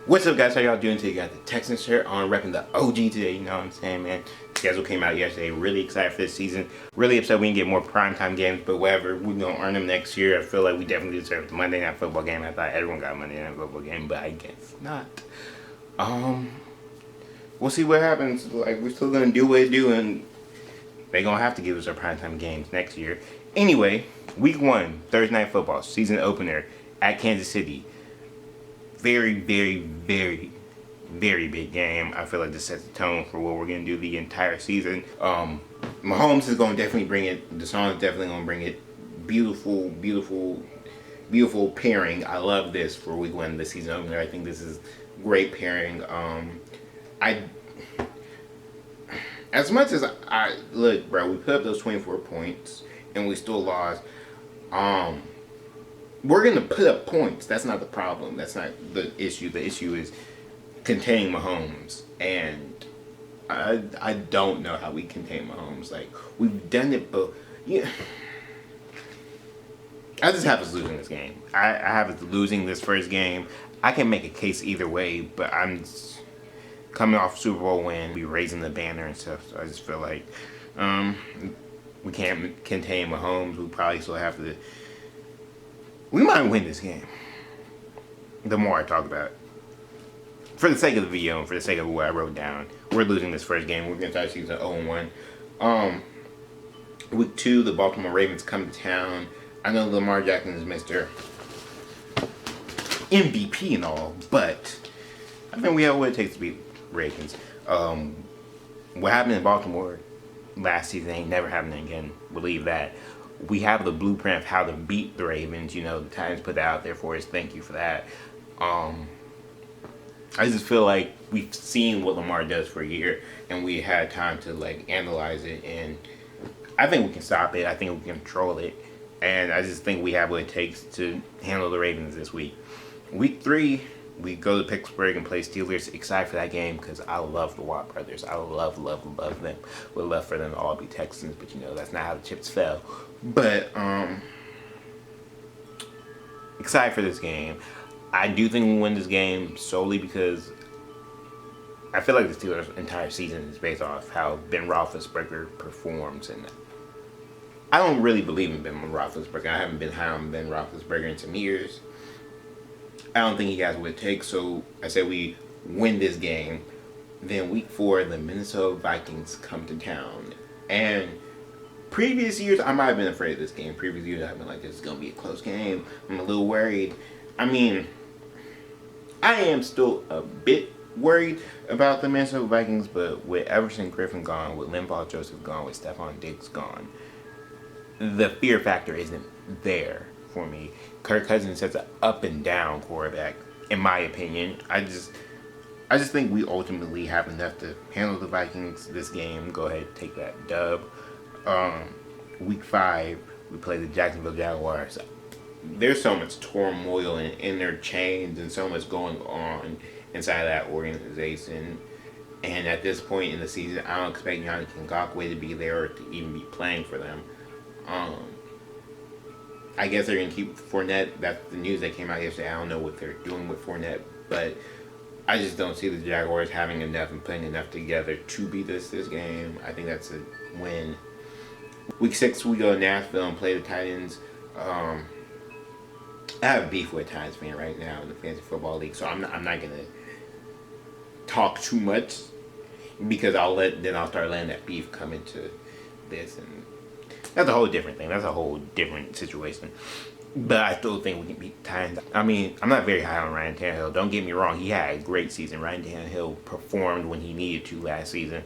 What's up, guys? How y'all doing today? You got the Texans shirt on, repping the OG today. You know what I'm saying, man? Schedule came out yesterday. Really excited for this season. Really upset we didn't get more primetime games, but whatever. We're gonna earn them next year. I feel like we definitely deserve the Monday Night Football game. I thought everyone got a Monday Night Football game, but I guess not. We'll see what happens. Like, we're still gonna do what we do, and they're gonna have to give us our primetime games next year. Anyway, week 1, Thursday Night Football, season opener at Kansas City. Very, very, very, very big game. I feel like this sets the tone for what we're going to do the entire season. Mahomes is going to definitely bring it. Deshaun is definitely going to bring it. Beautiful, beautiful, beautiful pairing. I love this for week 1 of the season opener. I think this is great pairing. As much as I look, bro, we put up those 24 points and we still lost. We're going to put up points. That's not the problem. That's not the issue. The issue is containing Mahomes. And I don't know how we contain Mahomes. Like, we've done it, but yeah. I just have us losing this game. I have us losing this first game. I can make a case either way, but I'm coming off Super Bowl win, we raising the banner and stuff. So I just feel like we can't contain Mahomes. We probably still have to. We might win this game. The more I talk about it. For the sake of the video and for the sake of what I wrote down, we're losing this first game. We're going to start season 0-1. Week 2, the Baltimore Ravens come to town. I know Lamar Jackson is Mr. MVP and all, but I think we have what it takes to beat Ravens. What happened in Baltimore last season ain't never happening again. Believe that. We have the blueprint of how to beat the Ravens. You know, the Titans put that out there for us. Thank you for that. I just feel like we've seen what Lamar does for a year, and we had time to like analyze it. And I think we can stop it. I think we can control it. And I just think we have what it takes to handle the Ravens this week. Week 3, we go to Pittsburgh and play Steelers. Excited for that game because I love the Watt brothers. I love them. Would love for them to all be Texans, but you know that's not how the chips fell. But excited for this game. I do think we win this game solely because I feel like the Steelers' entire season is based off how Ben Roethlisberger performs, and I don't really believe in Ben Roethlisberger. I haven't been high on Ben Roethlisberger in some years. I don't think he has what it takes, so I say we win this game. Then week 4, the Minnesota Vikings come to town. And previous years, I might have been afraid of this game. Previous years, I've been like, this is going to be a close game. I'm a little worried. I mean, I am still a bit worried about the Minnesota Vikings, but with Everson Griffin gone, with Linval Joseph gone, with Stephon Diggs gone, the fear factor isn't there for me. Kirk Cousins is an up and down quarterback, in my opinion. I just think we ultimately have enough to handle the Vikings this game. Go ahead, take that dub. Week 5, we play the Jacksonville Jaguars. There's so much turmoil in their chains and so much going on inside of that organization. And at this point in the season, I don't expect Yannick Ngakoue to be there or to even be playing for them. I guess they're going to keep Fournette. That's the news that came out yesterday. I don't know what they're doing with Fournette, but I just don't see the Jaguars having enough and putting enough together to beat this game. I think that's a win. Week 6, we go to Nashville and play the Titans. I have beef with a Titans fan right now in the Fantasy Football League, so I'm not going to talk too much because I'll start letting that beef come into this, and that's a whole different thing. That's a whole different situation. But I still think we can beat the Titans. I mean, I'm not very high on Ryan Tannehill. Don't get me wrong. He had a great season. Ryan Tannehill performed when he needed to last season.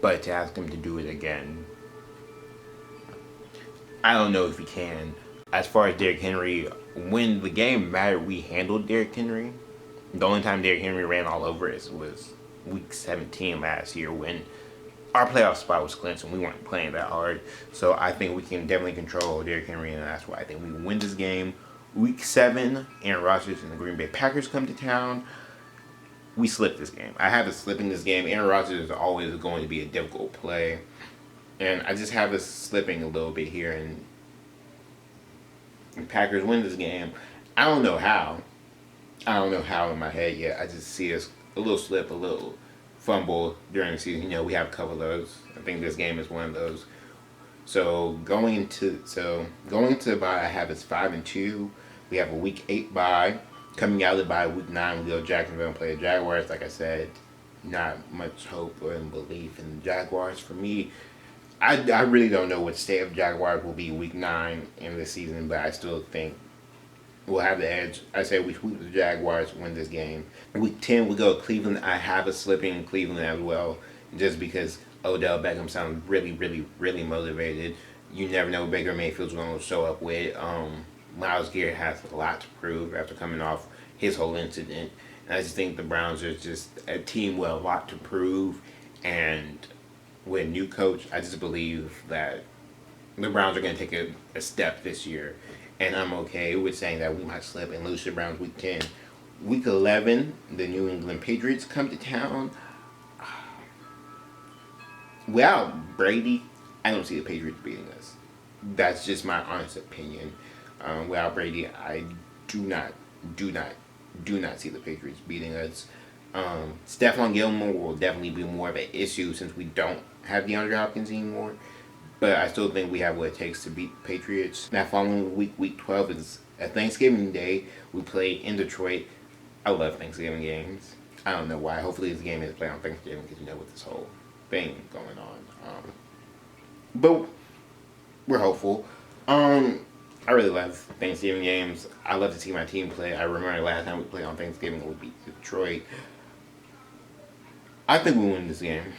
But to ask him to do it again, I don't know if he can. As far as Derrick Henry, when the game mattered, we handled Derrick Henry. The only time Derrick Henry ran all over us was week 17 last year when our playoff spot was clinched and we weren't playing that hard. So I think we can definitely control Derrick Henry, and that's why I think we win this game. Week 7, Aaron Rodgers and the Green Bay Packers come to town. We slip this game. I have us slipping this game. Aaron Rodgers is always going to be a difficult play. And I just have us slipping a little bit here, and the Packers win this game. I don't know how. I don't know how in my head yet. I just see us a little slip, a little fumble during the season. We have a couple of those. I think this game is one of those. So going into the bye, I have us 5-2. We have a week 8 bye. Coming out of the bye, week 9, we go to Jacksonville and play the Jaguars. Like I said, not much hope or belief in the Jaguars for me. I really don't know what state of Jaguars will be week 9 in this season, but I still think we'll have the edge. I say we sweep the Jaguars, win this game. Week 10, we go to Cleveland. I have us slipping in Cleveland as well, just because Odell Beckham sounds really, really, really motivated. You never know what Baker Mayfield's going to show up with. Myles Garrett has a lot to prove after coming off his whole incident. And I just think the Browns are just a team with a lot to prove. And with a new coach, I just believe that the Browns are going to take a step this year. And I'm okay with saying that we might slip and lose to the Browns week 10. Week 11, the New England Patriots come to town. Without Brady, I don't see the Patriots beating us. That's just my honest opinion. Without Brady, I do not see the Patriots beating us. Stephon Gilmore will definitely be more of an issue since we don't have DeAndre Hopkins anymore. But I still think we have what it takes to beat the Patriots. Now, following week 12 is a Thanksgiving Day. We play in Detroit. I love Thanksgiving games. I don't know why. Hopefully this game is played on Thanksgiving because with this whole thing going on. But we're hopeful. I really love Thanksgiving games. I love to see my team play. I remember last time we played on Thanksgiving, we beat Detroit. I think we win this game.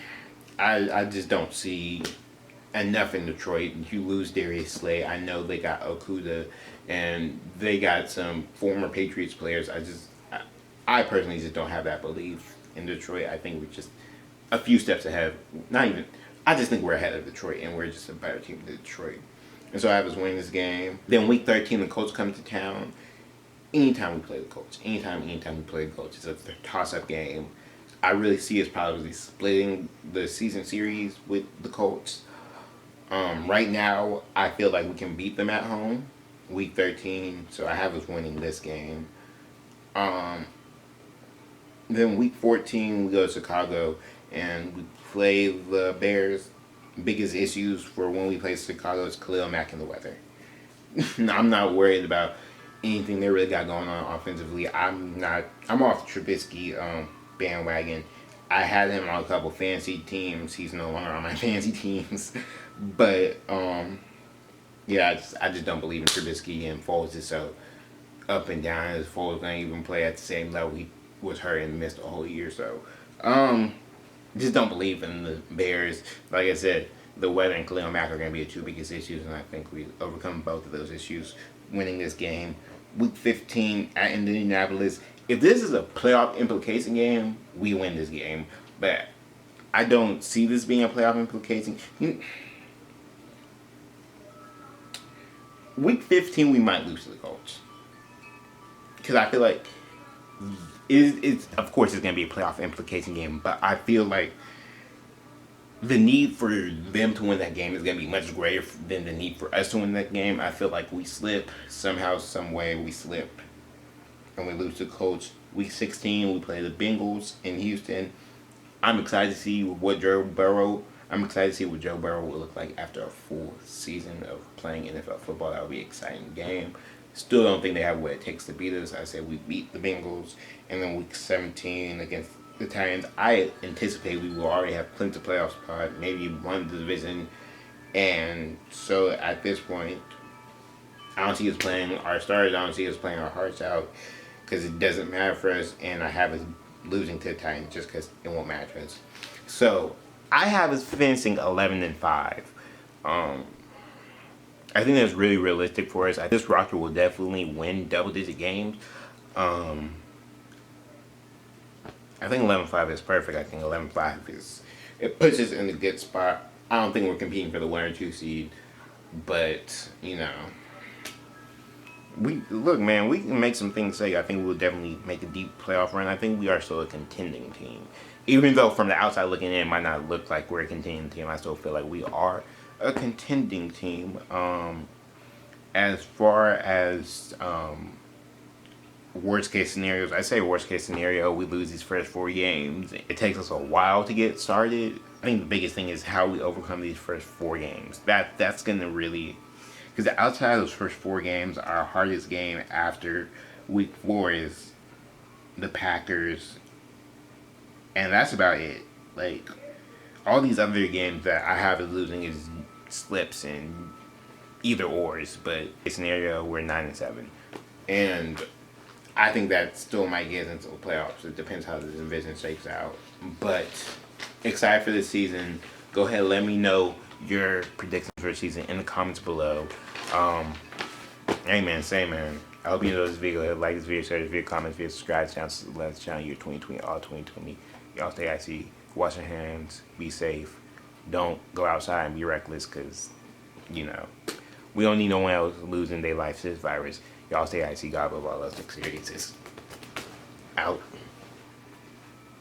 I just don't see enough in Detroit. You lose Darius Slay. I know they got Okuda and they got some former Patriots players. I personally just don't have that belief in Detroit. I think we're just a few steps ahead. I just think we're ahead of Detroit and we're just a better team than Detroit. And so I have us winning this game. Then week 13, the Colts come to town. Anytime we play the Colts, anytime we play the Colts, it's a toss-up game. I really see us probably splitting the season series with the Colts. Right now, I feel like we can beat them at home, week 13, so I have us winning this game. Then week 14, we go to Chicago, and we play the Bears. Biggest issues for when we play Chicago is Khalil Mack and the weather. I'm not worried about anything they really got going on offensively. I'm off the Trubisky bandwagon. I had him on a couple fantasy teams. He's no longer on my fantasy teams. But yeah, I just don't believe in Trubisky, and Foles is so up and down. As Foles gonna even play at the same level he was hurt and missed a whole year. So just don't believe in the Bears. Like I said, the weather and Khalil Mack are going to be the two biggest issues, and I think we overcome both of those issues winning this game. Week 15 at Indianapolis. If this is a playoff implication game, we win this game. But I don't see this being a playoff implication. Week 15, we might lose to the Colts. Because I feel like it's of course it's going to be a playoff implication game, but I feel like the need for them to win that game is going to be much greater than the need for us to win that game. I feel like we slip somehow, some way we slip, and we lose to the Colts. Week 16, we play the Bengals in Houston. I'm excited to see what Joe Burrow will look like after a full season of playing NFL football. That would be an exciting game. Still don't think they have what it takes to beat us. I say we beat the Bengals. And then week 17 against the Titans, I anticipate we will already have plenty of playoff spot, maybe won the division. And so at this point, I don't see us playing our starters. I don't see us playing our hearts out because it doesn't matter for us. And I have us losing to the Titans just because it won't matter to us. So I have us finishing 11-5. I think that's really realistic for us. This roster will definitely win double-digit games. I think 11-5 is perfect. I think 11-5 it puts us in a good spot. I don't think we're competing for the 1 or 2 seed, but we can make some things say. I think we'll definitely make a deep playoff run. I think we are still a contending team, even though from the outside looking in, it might not look like we're a contending team. I still feel like we are a contending team. As far as worst case scenarios, I say worst case scenario, we lose these first 4 games. It takes us a while to get started. I think the biggest thing is how we overcome these first 4 games. That's gonna really, because outside of those first 4 games, our hardest game after week 4 is the Packers, and that's about it. Like, all these other games that I have as losing is slips and either ors. But in scenario, we're 9-7, and I think that still might get into the playoffs. It depends how the division shakes out. But excited for this season. Go ahead, let me know your predictions for the season in the comments below. Hey man, say man. I hope you enjoyed this video. Like this video, share this video, comment this video, subscribe to the channel. Let's channel year 2020, all 2020. Y'all stay icy. Wash your hands. Be safe. Don't go outside and be reckless, because, we don't need no one else losing their life to this virus. Y'all stay icy. God above all else experiences. Out.